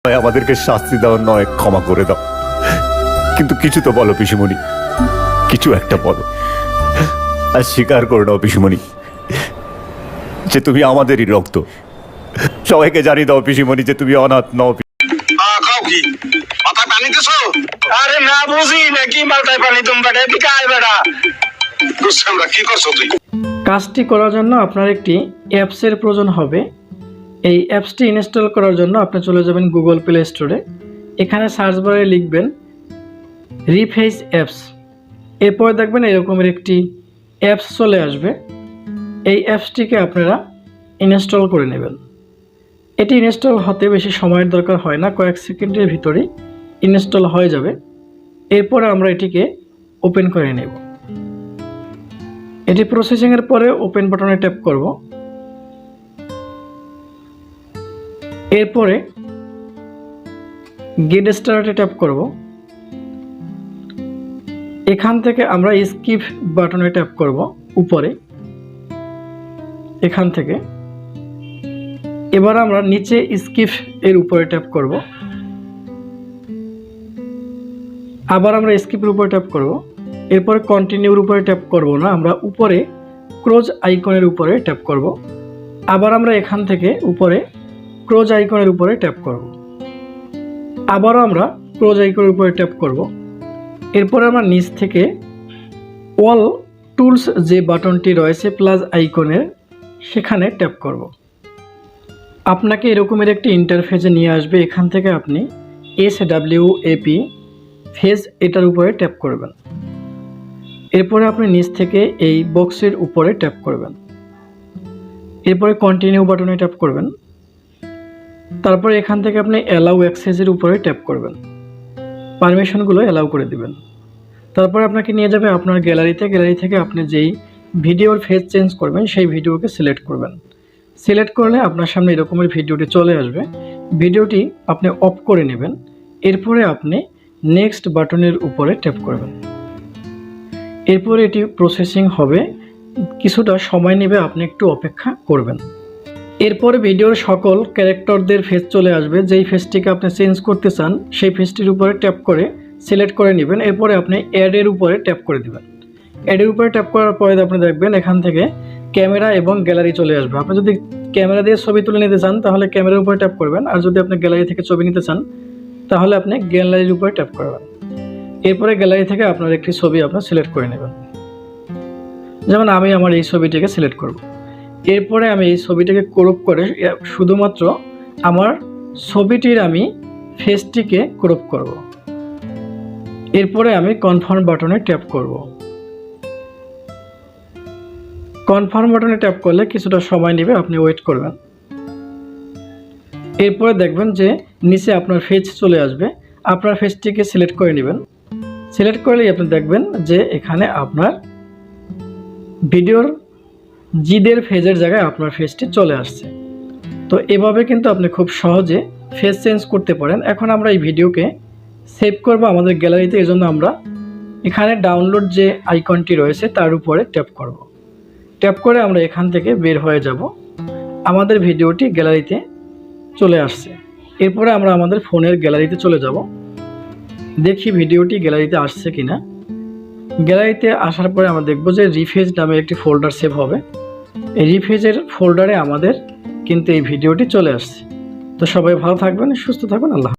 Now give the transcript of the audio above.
আমাদেরকে শাস্তি দাও নয় ক্ষমা করে দাও, কিন্তু কিছু তো বলো পিসিমণি, কিছু একটা বলো। আর স্বীকার করে নাও পিসিমণি যে তুমি আমাদেরই রক্ত। সবাইকে জানিয়ে দাও পিসিমণি যে তুমি অনাথ নও। আরে না বুঝি নাকি মালটায় পানি তুমি বেটা এদিকে আয় বেটা। কি করছো তুই? কাজটি করার জন্য আপনার একটি অ্যাপসের প্রয়োজন হবে। এই অ্যাপসটি ইনস্টল করার জন্য আপনি চলে যাবেন গুগল প্লে স্টোরে। এখানে সার্চ বারে লিখবেন রিফেস অ্যাপস। এরপরে দেখবেন এরকমের একটি অ্যাপস চলে আসবে। এই অ্যাপসটিকে আপনারা ইনস্টল করে নেবেন। এটি ইনস্টল হতে বেশি সময়ের দরকার হয় না, কয়েক সেকেন্ডের ভিতরেই ইনস্টল হয়ে যাবে। এরপরে আমরা এটিকে ওপেন করে নেব। এটি প্রসেসিংয়ের পরে ওপেন বাটনে ট্যাপ করব। এরপরে গেট স্টার্টে ট্যাপ করব। এখান থেকে আমরা স্কিপ বাটনে ট্যাপ করব উপরে, এখান থেকে। এবার আমরা নিচে স্কিপ এর উপরে ট্যাপ করব। আবার আমরা স্কিপের উপরে ট্যাপ করব। এরপরে কন্টিনিউর উপরে ট্যাপ করব না, আমরা উপরে ক্রোজ আইকনের উপরে ট্যাপ করব। আবার আমরা এখান থেকে উপরে ক্রোজ আইকনের উপরে ট্যাপ করব। আবারও আমরা ক্রোজ আইকনের উপরে ট্যাপ করব। এরপরে আমরা নিচ থেকে অল টুলস যে বাটনটি রয়েছে প্লাস আইকনের, সেখানে ট্যাপ করব। আপনাকে এরকমের একটি ইন্টারফেসে নিয়ে আসবে। এখান থেকে আপনি SWAP ফেজ এটার উপরে ট্যাপ করবেন। এরপরে আপনি নিচ থেকে এই বক্সের উপরে ট্যাপ করবেন। এরপরে কন্টিনিউ বাটনে ট্যাপ করবেন। তারপরে এখান থেকে আপনি অ্যালাউ অ্যাক্সেসের উপরে ট্যাপ করবেন, পারমিশনগুলো অ্যালাউ করে দিবেন। তারপরে আপনাকে নিয়ে যাবে আপনার গ্যালারিতে। গ্যালারি থেকে আপনি যেই ভিডিওর ফেজ চেঞ্জ করবেন সেই ভিডিওকে সিলেক্ট করবেন। সিলেক্ট করলে আপনার সামনে এরকমের ভিডিওটি চলে আসবে। ভিডিওটি আপনি অফ করে নেবেন। এরপরে আপনি নেক্সট বাটনের উপরে ট্যাপ করবেন। এরপরে এটি প্রসেসিং হবে, কিছুটা সময় নেবে, আপনি একটু অপেক্ষা করবেন। এরপরে ভিডিওর সকল ক্যারেক্টারদের ফেস চলে আসবে। যেই ফেসটিকে আপনি চেঞ্জ করতে চান সেই ফেসটির উপরে ট্যাপ করে সিলেক্ট করে নেবেন। এরপরে আপনি অ্যাডের উপরে ট্যাপ করে দিবেন। অ্যাডের উপরে ট্যাপ করার পরে আপনি দেখবেন এখান থেকে ক্যামেরা এবং গ্যালারি চলে আসবে। আপনি যদি ক্যামেরা দিয়ে ছবি তুলে নিতে চান তাহলে ক্যামেরার উপরে ট্যাপ করবেন, আর যদি আপনি গ্যালারি থেকে ছবি নিতে চান তাহলে আপনি গ্যালারির উপরে ট্যাপ করবেন। এরপরে গ্যালারি থেকে আপনার একটি ছবি আপনি সিলেক্ট করে নেবেন। যেমন আমি আমার এই ছবিটিকে সিলেক্ট করব। এরপরে আমি এই ছবিটাকে ক্রপ করে শুধুমাত্র আমার ছবিটির আমি ফেসটিকে ক্রপ করব। এরপরে আমি কনফার্ম বাটনে ট্যাপ করব। কনফার্ম বাটনে ট্যাপ করলে কিছুটা সময় নেবে, আপনি ওয়েট করবেন। এরপরে দেখবেন যে নিচে আপনার ফেজ চলে আসবে। আপনার ফেজটিকে সিলেক্ট করে নেবেন। সিলেক্ট করলেই আপনি দেখবেন যে এখানে আপনার ভিডিওর জিদের ফেজের জায়গায় আপনার ফেজটি চলে আসছে। তো এভাবে কিন্তু আপনি খুব সহজে ফেজ চেঞ্জ করতে পারেন। এখন আমরা এই ভিডিওকে সেভ করব আমাদের গ্যালারিতে। এজন্য আমরা এখানে ডাউনলোড যে আইকনটি রয়েছে তার উপরে ট্যাপ করব। ট্যাপ করে আমরা এখান থেকে বের হয়ে যাব। আমাদের ভিডিওটি গ্যালারিতে চলে আসছে। এরপরে আমরা আমাদের ফোনের গ্যালারিতে চলে যাব, দেখি ভিডিওটি গ্যালারিতে আসছে কিনা। গ্যালারিতে আসার পরে আমরা দেখব যে রিফেজ নামে একটি ফোল্ডার সেভ হবে। এই রিফেজের ফোল্ডারে আমাদের কিন্তু এই ভিডিওটি চলে আসছে। তো সবাই ভালো থাকবেন, সুস্থ থাকবেন। আল্লাহ।